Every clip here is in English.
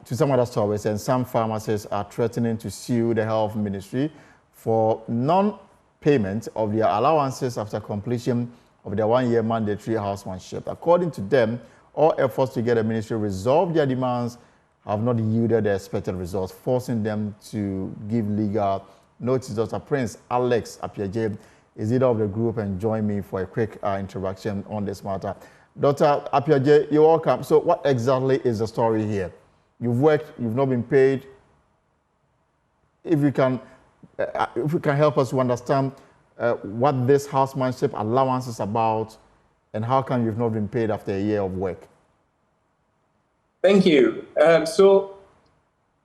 to some other stories, and some pharmacists are threatening to sue the health ministry for non-payment of their allowances after completion of their one-year mandatory housemanship. According to them, all efforts to get the ministry to resolve their demands have not yielded the expected results, forcing them to give legal notice. Dr. Prince Alex Apiaje is leader of the group and join me for a quick introduction on this matter. Dr. Apiaje, you're welcome. So what exactly is the story here? You've worked, you've not been paid. If you can help us to understand what this housemanship allowance is about and how come you've not been paid after a year of work. Thank you. So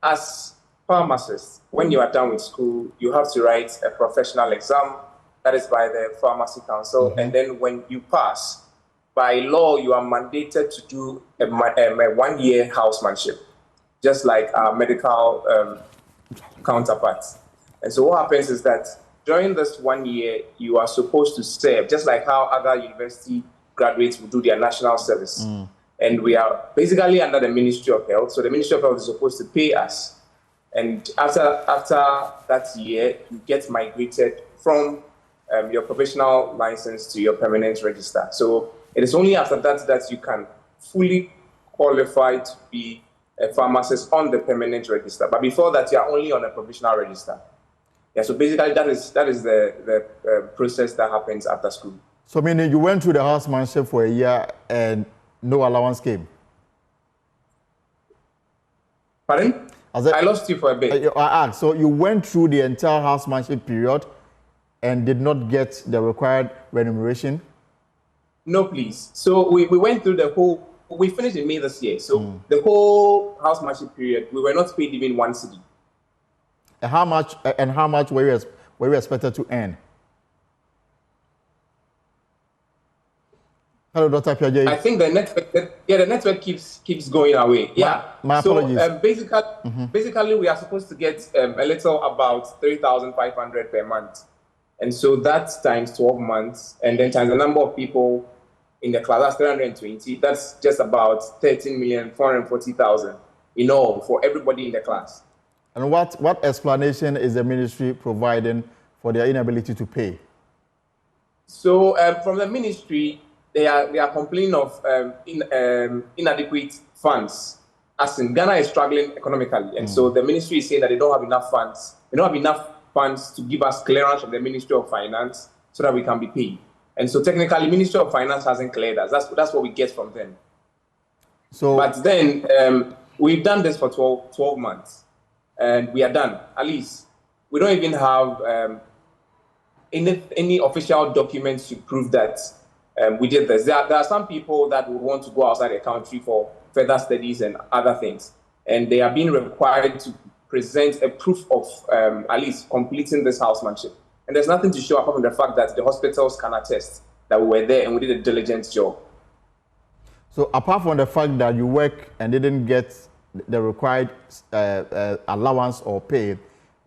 as pharmacists, when you are done with school, you have to write a professional exam that is by the Pharmacy Council. And then when you pass, by law, you are mandated to do a one-year housemanship, just like our medical counterparts. And so what happens is that during this 1 year, you are supposed to serve, just like how other university graduates will do their national service. And we are basically under the Ministry of Health. So the Ministry of Health is supposed to pay us. And after that year, you get migrated from your professional license to your permanent register. So it is only after that you can fully qualify to be a pharmacist on the permanent register. But before that, you are only on a provisional register. Yeah, so basically that is the process that happens after school. So meaning you went through the housemanship for a year and no allowance came? Pardon? I lost you for a bit. I asked, so you went through the entire housemanship period and did not get the required remuneration? No, please. So we went through the whole, we finished in May this year. So the whole housemanship period, we were not paid even 1 cedi. And how much were you expected to earn? Hello, Dr. Apiaje. I think the network keeps going away. Yeah. My apologies. So basically, we are supposed to get a little about 3,500 per month. And so that's times 12 months, and then times the number of people in the class, that's 320. That's just about 13,440,000 in all for everybody in the class. And what explanation is the ministry providing for their inability to pay? So from the ministry, they are complaining of inadequate funds. As in, Ghana is struggling economically, and so the ministry is saying that they don't have enough funds. They don't have enough funds to give us clearance from the Ministry of Finance so that we can be paid. And so technically, Ministry of Finance hasn't cleared us. That's what we get from them. So, but then we've done this for 12 months, and we are done. At least we don't even have any official documents to prove that we did this. There are some people that would want to go outside the country for further studies and other things, and they are being required to present a proof of at least completing this housemanship. And there's nothing to show apart from the fact that the hospitals can attest that we were there and we did a diligent job. So apart from the fact that you work and didn't get the required allowance or pay,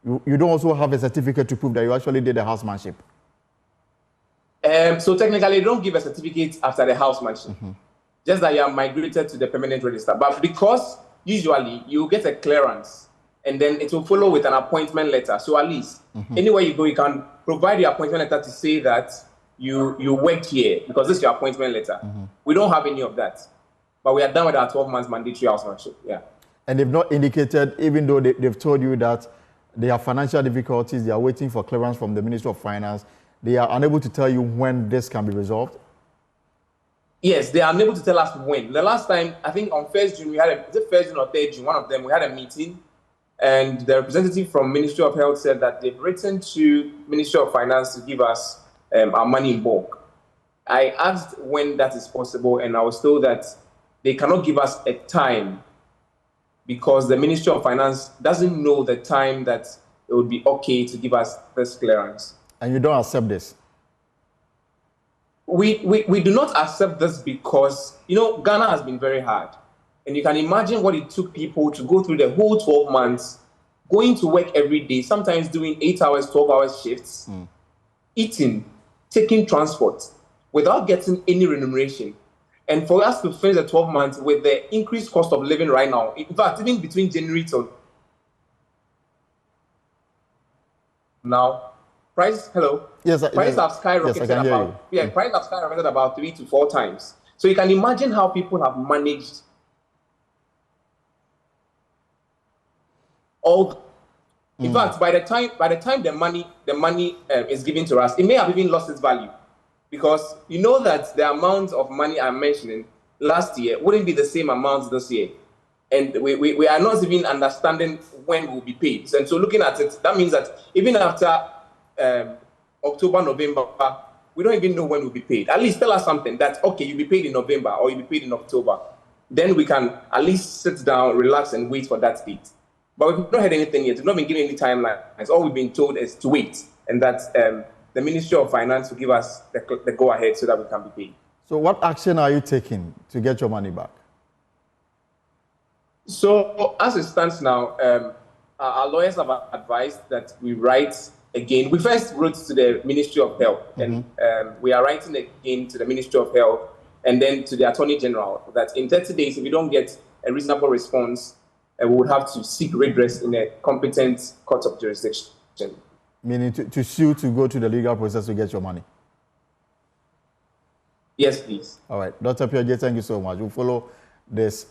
you don't also have a certificate to prove that you actually did the housemanship? So technically, they don't give a certificate after the housemanship, just that you are migrated to the permanent register. But because usually you get a clearance, and then it will follow with an appointment letter. So at least anywhere you go, you can provide your appointment letter to say that you worked here because this is your appointment letter. We don't have any of that, but we are done with our 12 months mandatory housemanship. Yeah. And they've not indicated, even though they've told you that they have financial difficulties, they are waiting for clearance from the Ministry of Finance, they are unable to tell you when this can be resolved? Yes, they are unable to tell us when. The last time, I think on 1st June, we had is it 1st June or 3rd June, one of them, we had a meeting. And the representative from Ministry of Health said that they've written to Ministry of Finance to give us our money in bulk. I asked when that is possible, and I was told that they cannot give us a time because the Ministry of Finance doesn't know the time that it would be okay to give us this clearance. And you don't accept this? We do not accept this because, Ghana has been very hard. And you can imagine what it took people to go through the whole 12 months, going to work every day, sometimes doing 8 hours, 12 hours shifts, eating, taking transport without getting any remuneration. And for us to finish the 12 months with the increased cost of living right now, in fact, even between January to now, prices have skyrocketed prices have skyrocketed about 3 to 4 times. So you can imagine how people have managed all. In fact, by the time the money is given to us, it may have even lost its value, because you know that the amount of money I'm mentioning last year wouldn't be the same amount this year, and we are not even understanding when we'll be paid. And so looking at it, that means that even after October, November, we don't even know when we'll be paid. At least tell us something that, okay, you'll be paid in November or you'll be paid in October. Then we can at least sit down, relax, and wait for that date. But we've not heard anything yet. We've not been given any timelines. All we've been told is to wait, and that the Ministry of Finance will give us the go-ahead so that we can be paid. So what action are you taking to get your money back? So as it stands now, our lawyers have advised that we write again. We first wrote to the Ministry of Health, and we are writing again to the Ministry of Health and then to the Attorney General that in 30 days, if we don't get a reasonable response, we would have to seek redress in a competent court of jurisdiction. Meaning to sue, to go to the legal process to get your money? Yes, please. All right. Dr. Piaget, thank you so much. We'll follow this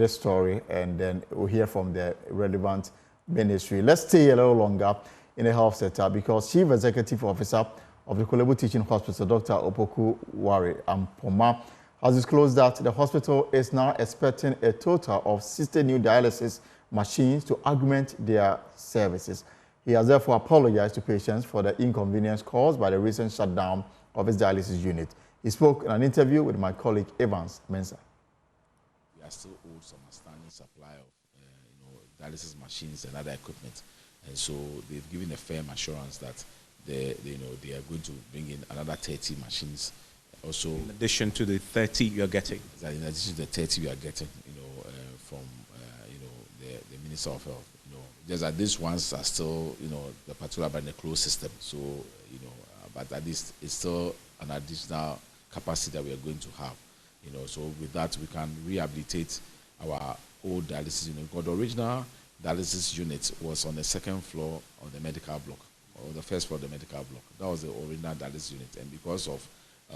story, and then we'll hear from the relevant ministry. Let's stay a little longer in the health sector, because Chief Executive Officer of the Kolebu Teaching Hospital, Dr. Opoku Wari Ampoma, has disclosed that the hospital is now expecting a total of 60 new dialysis machines to augment their services. He has therefore apologized to patients for the inconvenience caused by the recent shutdown of his dialysis unit. He spoke in an interview with my colleague Evans Mensah. We are still owed some outstanding supply of dialysis machines and other equipment, and so they've given a firm assurance that they are going to bring in another 30 machines. Also, in addition to the 30 you are getting, in addition to the 30 we are getting, from the Minister of Health. Just that these ones are still, the particular by the closed system. So, but at least it's still an additional capacity that we are going to have. So with that we can rehabilitate our old dialysis unit. Because the original dialysis unit was on the second floor of the medical block, or the first floor of the medical block. That was the original dialysis unit, and because of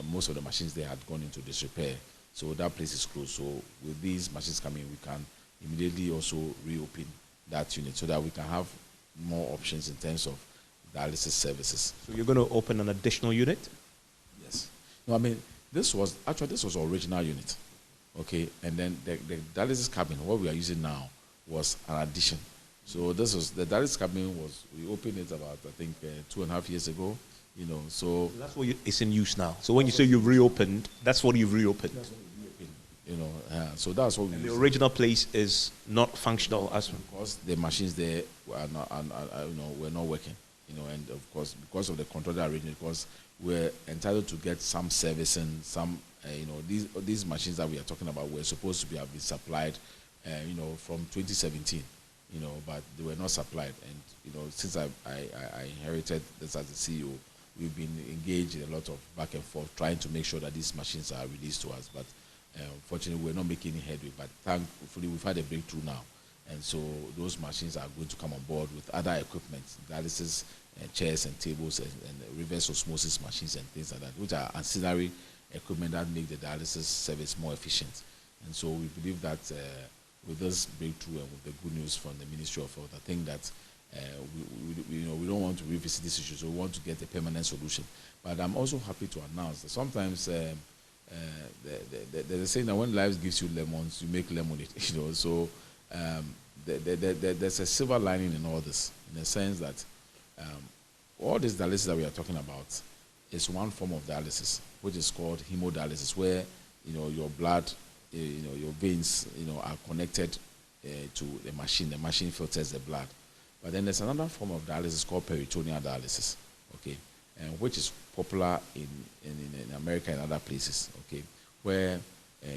most of the machines they had gone into disrepair, so that place is closed. So with these machines coming, we can immediately also reopen that unit so that we can have more options in terms of dialysis services. So you're going to open an additional unit? Yes. No, I mean, this was the original unit, okay? And then the dialysis cabinet, what we are using now, was an addition. So this was, the dialysis cabinet we opened it about, I think, 2.5 years ago. So that's what it's in use now. So when you say you've reopened, that's what you've reopened. That's what we reopened. So that's what we. The original place is not functional as because the machines there were not working. And of course because of the control arrangement, because we're entitled to get some servicing, some these machines that we are talking about were supposed to have been supplied, from 2017. But they were not supplied, and since I inherited this as the CEO. We've been engaged in a lot of back and forth trying to make sure that these machines are released to us. But unfortunately, we're not making any headway. But thankfully, we've had a breakthrough now. And so those machines are going to come on board with other equipment, dialysis chairs and tables and reverse osmosis machines and things like that, which are ancillary equipment that make the dialysis service more efficient. And so we believe that with this breakthrough and with the good news from the Ministry of Health, I think that we don't want to revisit this issue, so we want to get a permanent solution. But I'm also happy to announce that sometimes there's a saying that when life gives you lemons, you make lemonade. So there's a silver lining in all this, in the sense that all this dialysis that we are talking about is one form of dialysis, which is called hemodialysis, where your blood, your veins, are connected to the machine. The machine filters the blood. But then there's another form of dialysis called peritoneal dialysis, okay, which is popular in America and other places, okay, where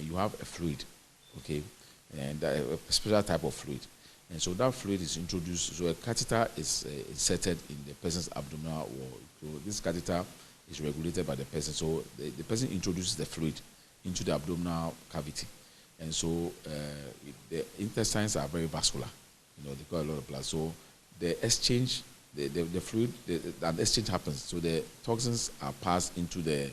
you have a fluid, okay, and a special type of fluid. And so that fluid is introduced, so a catheter is inserted in the person's abdominal wall. So this catheter is regulated by the person. So the person introduces the fluid, into the abdominal cavity. And so the intestines are very vascular. You know, they got a lot of blood. So the exchange, the fluid, an exchange happens. So the toxins are passed into the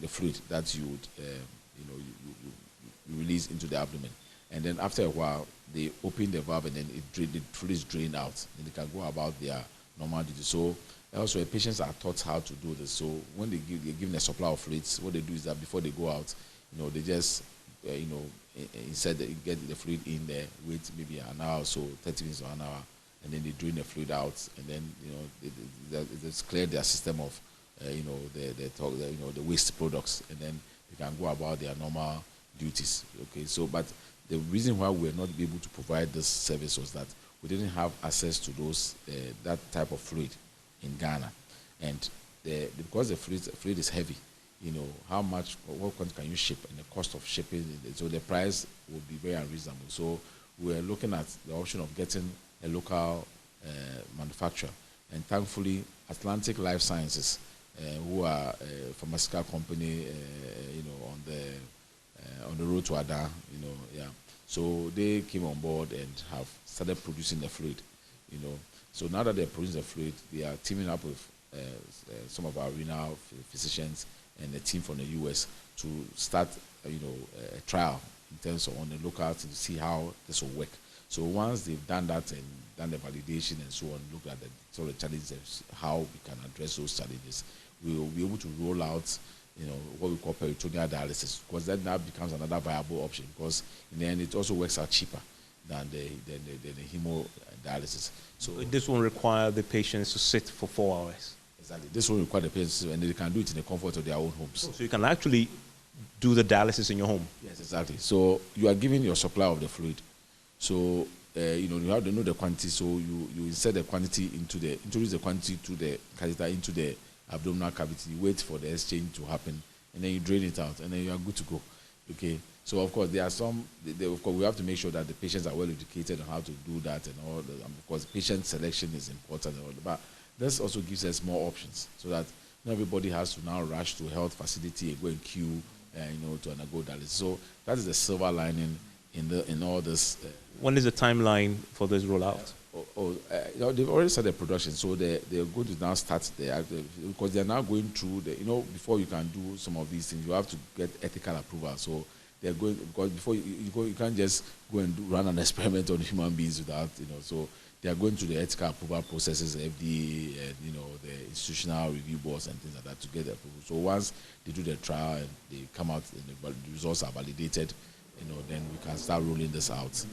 fluid that you would, you release into the abdomen. And then after a while, they open the valve and then the fluid is drained out. And they can go about their normal duty. So also, patients are taught how to do this. So when they're given a supply of fluids, what they do is that before they go out, they just, instead they get the fluid in there, wait maybe an hour or so, 30 minutes or an hour, and then they drain the fluid out, and then they just clear their system of, the waste products, and then they can go about their normal duties. Okay, so but the reason why we're not able to provide this service was that we didn't have access to those that type of fluid in Ghana, and because the fluid is heavy, how much, what quantity can you ship, and the cost of shipping, so the price would be very unreasonable. So we're looking at the option of getting a local manufacturer, and thankfully Atlantic Life Sciences, who are a pharmaceutical company, on the road to Ada, so they came on board and have started producing the fluid, So now that they're producing the fluid, they are teaming up with some of our renowned physicians and a team from the US to start, a trial in terms of on the local to see how this will work. So once they've done that and done the validation and so on, look at the sort of challenges, how we can address those challenges, we will be able to roll out, what we call peritoneal dialysis, because that now becomes another viable option, because in the end it also works out cheaper than the hemodialysis. So this won't require the patients to sit for 4 hours. Exactly. This will require the patients, and they can do it in the comfort of their own homes. So you can actually do the dialysis in your home. Yes, exactly. So you are giving your supply of the fluid. So you have to know the quantity. So you insert the quantity introduce the quantity to the catheter into the abdominal cavity. You wait for the exchange to happen, and then you drain it out, and then you are good to go. Okay. So of course there are some. Of course we have to make sure that the patients are well educated on how to do that and all. Of course patient selection is important and all. But this also gives us more options, so that not everybody has to now rush to a health facility and go and queue, to undergo dialysis. So that is the silver lining in all this. When is the timeline for this rollout? They've already started production, so they're going to now start because they're now going through before you can do some of these things, you have to get ethical approval. So they're going, because before you can't just go and run an experiment on human beings without, so they are going through the ethical approval processes, FDA, and the institutional review boards and things like that to get the approval. So once they do the trial and they come out and the results are validated, then we can start rolling this out.